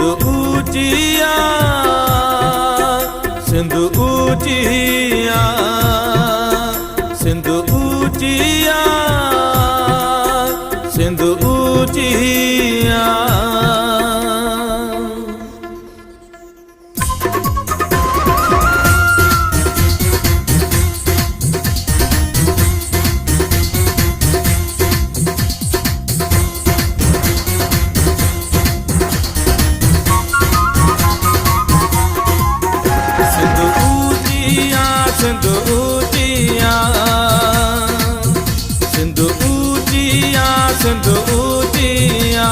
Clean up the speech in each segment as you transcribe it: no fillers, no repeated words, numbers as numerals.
सिंधु ऊचिया सिंधु ऊचिया सिंधु ऊचिया सिंधु ऊचिया। सिंधु ऊचिया सिंधु ऊचिया सिंधु ऊचिया सिंधु ऊचिया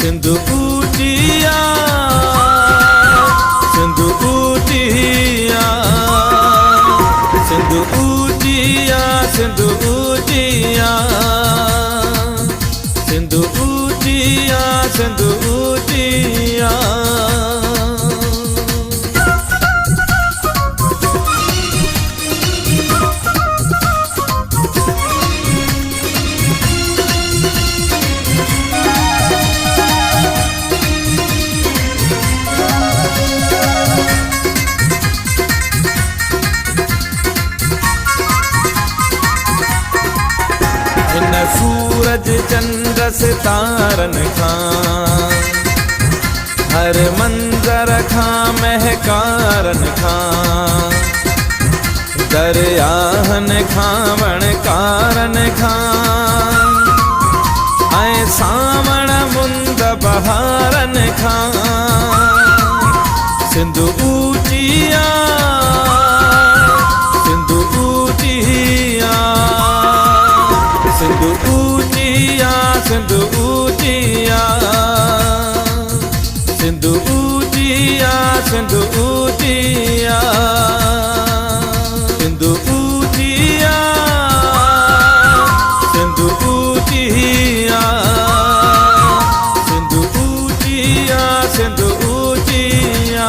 सिंधु ऊचिया सिंधु ऊचिया सिंधु ऊचिया सिंधु ऊचिया सिंधु ऊचिया। सूरज चंद्र सितारन खां हर मंजर खां महकारन खां दरियाहन खां वणकारन खां ऐं सावण मुंद बहारन खां सिंधु ऊचिया सिंधु ऊचिया सिंधु ऊचिया सिंधु ऊचिया सिंधु ऊचिया सिंधु ऊचिया सिंधु ऊचिया सिंधु ऊचिया सिंधु ऊचिया सिंधु ऊचिया।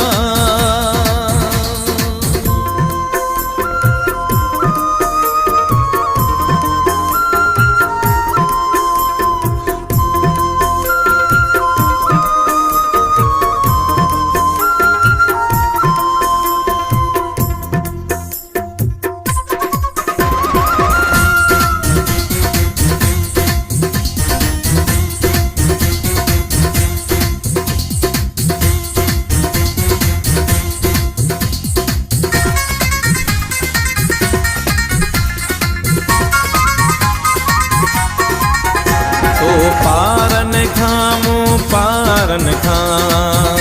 पारन खां मूं पारन खां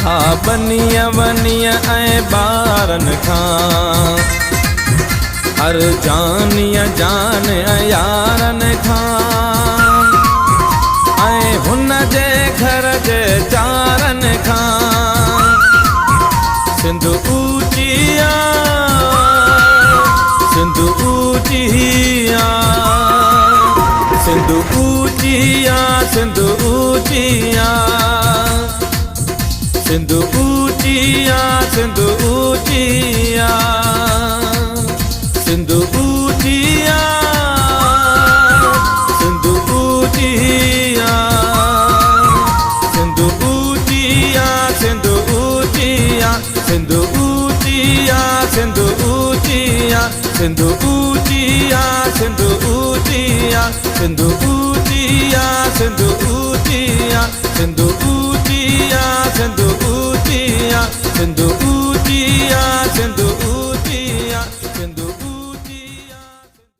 हा बनिया बनिया ऐं ॿारन खां हर जानिया जान ऐं यारन खां ऐं हुन जे घर जे चारन खां सिंधु ऊचिया सिंधु ऊचिया सिंधु ऊचिया सिंधु ऊचिया सिंधु ऊचिया सिंधु ऊचिया सिंधु ऊचिया सिंधु ऊचिया सिंधु ऊचिया सिंधु ऊचिया सिंधु ऊचिया सिंधु ऊचिया सिंधु ऊचिया सिंधु ऊचिया सिंधु ऊचिया सिंधु ऊचिया सिंधु ऊचिया सिंधु ऊचिया सिंधु